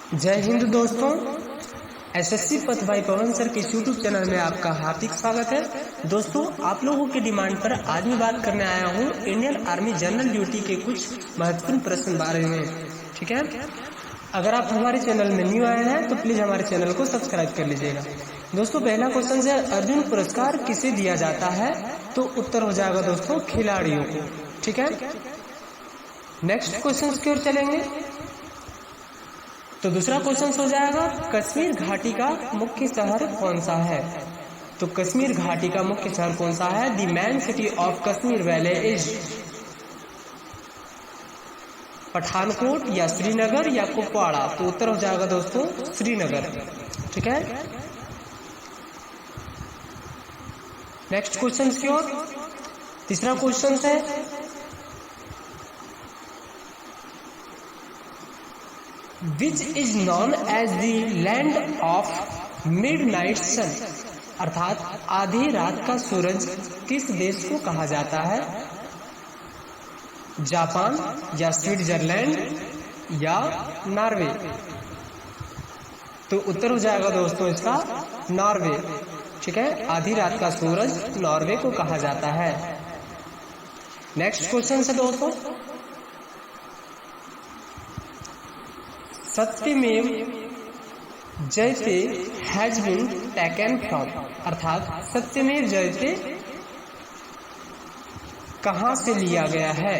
जय हिंद दोस्तों, एसएससी पथ भाई पवन सर के यूट्यूब चैनल में आपका हार्दिक स्वागत है। दोस्तों, आप लोगों की डिमांड पर आज मैं बात करने आया हूँ इंडियन आर्मी जनरल ड्यूटी के कुछ महत्वपूर्ण प्रश्न बारे में। ठीक है, अगर आप हमारे चैनल में न्यू आए हैं तो प्लीज हमारे चैनल को सब्सक्राइब कर लीजिएगा। दोस्तों, पहला क्वेश्चन है अर्जुन पुरस्कार किसे दिया जाता है? तो उत्तर हो जाएगा दोस्तों खिलाड़ियों को। ठीक है, नेक्स्ट क्वेश्चन की ओर चलेंगे। तो दूसरा क्वेश्चन हो जाएगा कश्मीर घाटी का मुख्य शहर कौन सा है? तो कश्मीर घाटी का मुख्य शहर कौन सा है? The main city of Kashmir valley is Pathankot या श्रीनगर या कुपवाड़ा। तो उत्तर हो जाएगा दोस्तों श्रीनगर। ठीक है, नेक्स्ट क्वेश्चन की ओर। तीसरा क्वेश्चन है which is known as the land of midnight sun, अर्थात आधी रात का सूरज किस देश को कहा जाता है? जापान या स्विट्जरलैंड या नॉर्वे। तो उत्तर हो जाएगा दोस्तों इसका नॉर्वे। ठीक है, आधी रात का सूरज नॉर्वे को कहा जाता है। नेक्स्ट क्वेश्चन है दोस्तों सत्यमेव जयते हैज बीन टेकन फ्रॉम, अर्थात सत्यमेव जयते कहां से लिया गया है?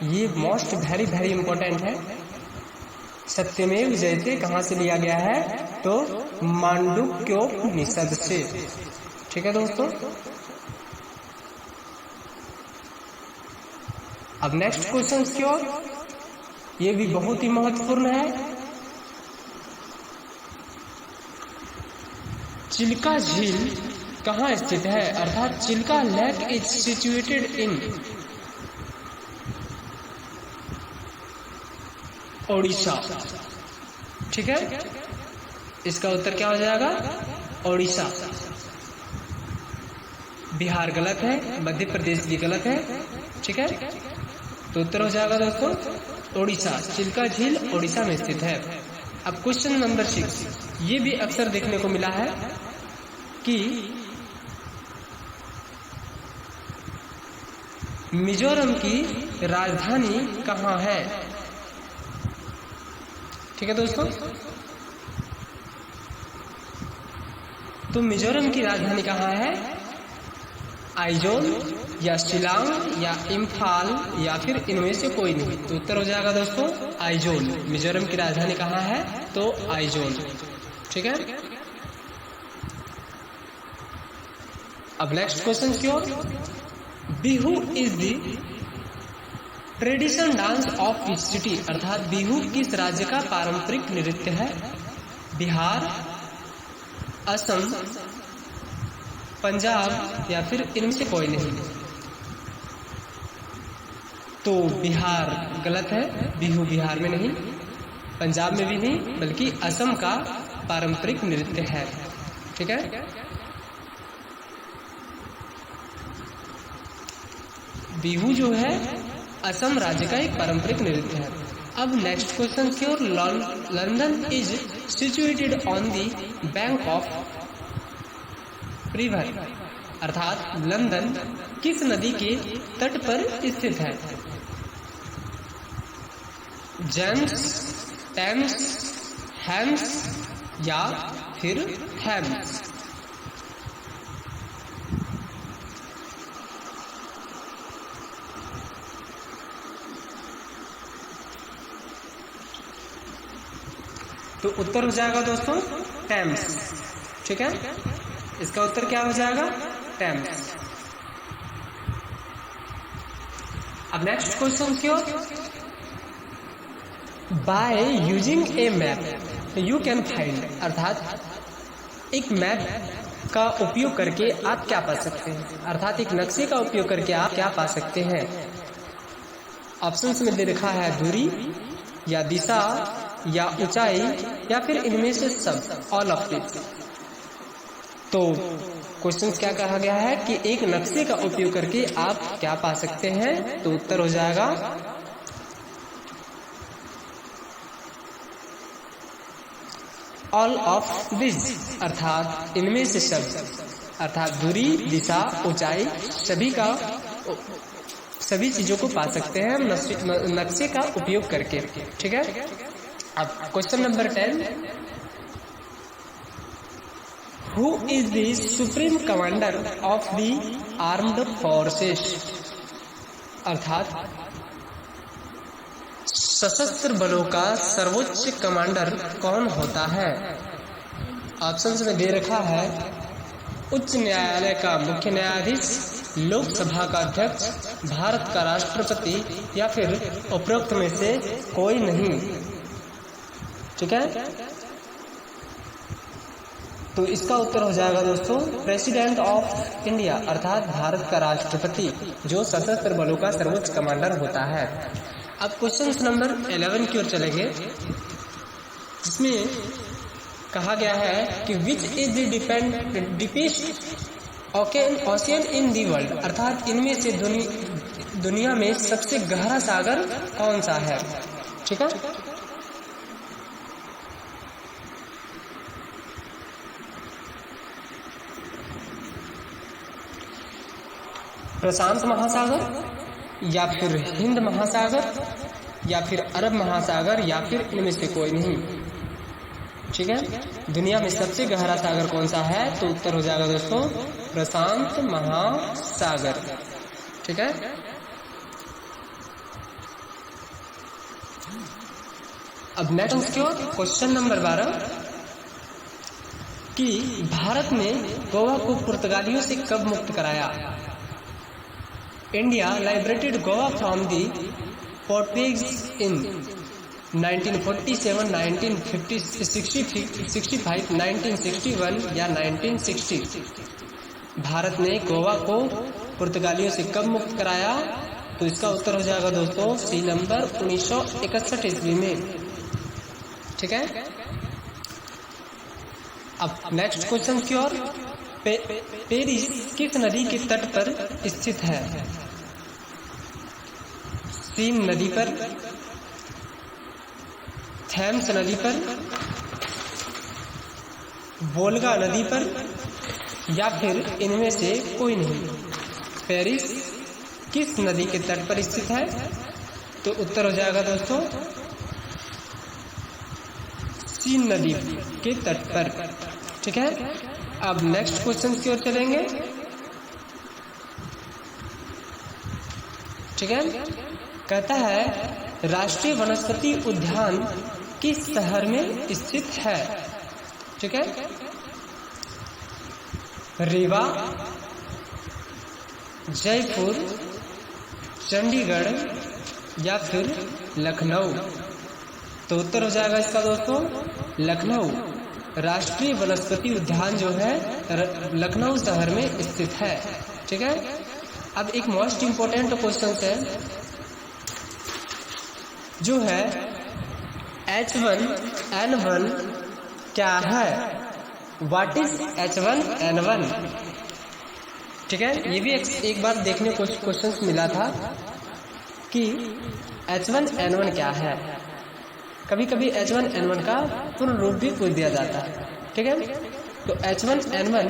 ये मोस्ट वेरी इंपॉर्टेंट है। सत्यमेव जयते कहां से लिया गया है? तो मांडुक्योपनिषद से। ठीक है दोस्तों, अब नेक्स्ट क्वेश्चन की ओर। ये भी बहुत ही महत्वपूर्ण है। चिल्का झील कहाँ स्थित है? अर्थात Chilika lake is situated in Odisha. ठीक है, इसका उत्तर क्या हो जाएगा? ओडिशा। बिहार गलत है, मध्य प्रदेश भी गलत है। ठीक है, तो उत्तर हो जाएगा दोस्तों ओडिशा। चिल्का झील ओडिशा में स्थित है। अब क्वेश्चन नंबर 6, ये भी अक्सर देखने को मिला है कि मिजोरम की राजधानी कहाँ है? ठीक है दोस्तों, तो मिजोरम की राजधानी कहाँ है? आइजोल या शिलांग या इम्फाल या फिर इनमें से कोई नहीं। तो उत्तर हो जाएगा दोस्तों आइजोल। मिजोरम की राजधानी कहाँ है? तो आइजोल। ठीक है, अब नेक्स्ट क्वेश्चन की ओर। Bihu is the tradition dance of which city, अर्थात बिहू किस राज्य का पारंपरिक नृत्य है? बिहार, असम, पंजाब या फिर इनमें से कोई नहीं। तो बिहार गलत है, बिहू बिहार में नहीं, पंजाब में भी नहीं, बल्कि असम का पारंपरिक नृत्य है। ठीक है, बिहू जो है असम राज्य का एक पारंपरिक नृत्य है। अब नेक्स्ट क्वेश्चन की ओर। London is situated on the bank of river, अर्थात लंदन किस नदी के तट पर स्थित है? जेम्स, टेम्स, हेम्स या फिर थैम्स। तो उत्तर हो जाएगा दोस्तों टेम्स। ठीक है, इसका उत्तर क्या हो जाएगा? टेम्स। अब नेक्स्ट क्वेश्चन की ओर। By using a map you can find, अर्थात एक मैप का उपयोग करके आप क्या पा सकते हैं? अर्थात एक नक्शे का उपयोग करके आप क्या पा सकते हैं? ऑप्शंस में दे रखा है दूरी या दिशा या ऊंचाई या फिर इनमें से सब, ऑल ऑफ इट। तो क्वेश्चन क्या कहा गया है कि एक नक्शे का उपयोग करके आप क्या पा सकते हैं? तो उत्तर हो जाएगा ऑल ऑफ दिस, अर्थात इनमें से सब, अर्थात दूरी, दिशा, ऊंचाई, सभी चीजों को पा सकते हैं हम नक्शे का उपयोग करके। ठीक है। अब question number 10, who is the supreme commander of the armed forces, अर्थात सशस्त्र बलों का सर्वोच्च कमांडर कौन होता है। ऑप्शंस में दे रखा है उच्च न्यायालय का मुख्य न्यायाधीश, लोकसभा का अध्यक्ष, भारत का राष्ट्रपति, या फिर उपरोक्त में से कोई नहीं। ठीक है। तो इसका उत्तर हो जाएगा दोस्तों प्रेसिडेंट ऑफ इंडिया, अर्थात भारत का राष्ट्रपति, जो सशस्त्र बलों का सर्वोच्च कमांडर होता है। अब क्वेश्चन नंबर 11 की ओर चलेंगे, जिसमें कहा गया है कि which is the deepest ocean in the world, अर्थात इनमें से दुनिया में सबसे गहरा सागर कौन सा है। ठीक है। प्रशांत महासागर, या फिर हिंद महासागर, या फिर अरब महासागर, या फिर इनमें से कोई नहीं। ठीक है। दुनिया में सबसे गहरा सागर कौन सा है, तो उत्तर हो जाएगा दोस्तों प्रशांत महासागर। ठीक है। अब नेक्स्ट क्वेश्चन नंबर 12 कि भारत ने गोवा को पुर्तगालियों से कब मुक्त कराया। India liberated Goa from the Portuguese इन 1947, 1965, 1961 या 1960। भारत ने गोवा को पुर्तगालियों से कब मुक्त कराया, तो इसका उत्तर हो जाएगा दोस्तों सी नंबर 1961 ईस्वी में। ठीक है। अब नेक्स्ट क्वेश्चन की ओर, पेरिस किस नदी के तट पर स्थित है। सीन नदी पर, थेम्स नदी पर, वोल्गा नदी पर, या फिर इनमें से कोई नहीं। पेरिस किस नदी के तट पर स्थित है, तो उत्तर हो जाएगा दोस्तों सीन नदी के तट पर। ठीक है। अब नेक्स्ट क्वेश्चन की ओर चलेंगे। ठीक है। कहता है राष्ट्रीय वनस्पति उद्यान किस शहर में स्थित है। ठीक है। रीवा, जयपुर, चंडीगढ़, या फिर लखनऊ। तो उत्तर हो जाएगा इसका दोस्तों लखनऊ। राष्ट्रीय वनस्पति उद्यान जो है लखनऊ शहर में स्थित है। ठीक है। अब एक मोस्ट इंपोर्टेंट क्वेश्चन है जो है H1N1 क्या है। What is H1N1। ठीक है। ये भी एक बार देखने को क्वेश्चन मिला था कि H1N1 क्या है। कभी कभी H1N1 का पूर्ण रूप भी पूछ दिया जाता है। ठीक है। तो H1N1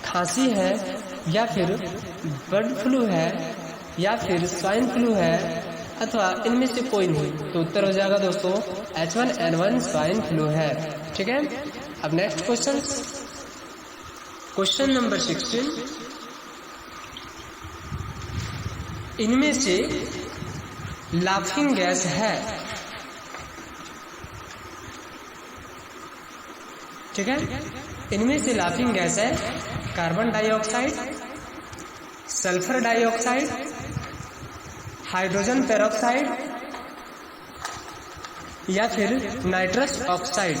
खांसी है, या फिर बर्ड फ्लू है, या फिर स्वाइन फ्लू है, अथवा इनमें से कोई नहीं। तो उत्तर हो जाएगा दोस्तों H1N1 स्वाइन फ्लू है। ठीक है। अब नेक्स्ट क्वेश्चन नंबर 16, इनमें से लाफिंग गैस है। ठीक है। इनमें से लाफिंग गैस है carbon dioxide, sulphur dioxide, hydrogen peroxide, या फिर नाइट्रस ऑक्साइड।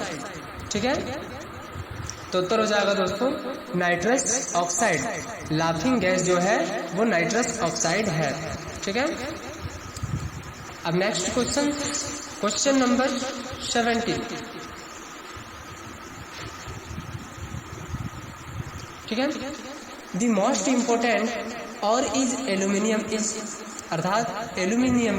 ठीक है। तो उत्तर हो जाएगा दोस्तों नाइट्रस ऑक्साइड। लाफिंग गैस जो है वो नाइट्रस ऑक्साइड है। ठीक है। अब नेक्स्ट क्वेश्चन नंबर 17। ठीक है। द मोस्ट इंपोर्टेंट और इज एल्यूमिनियम इज, अर्थात एल्यूमिनियम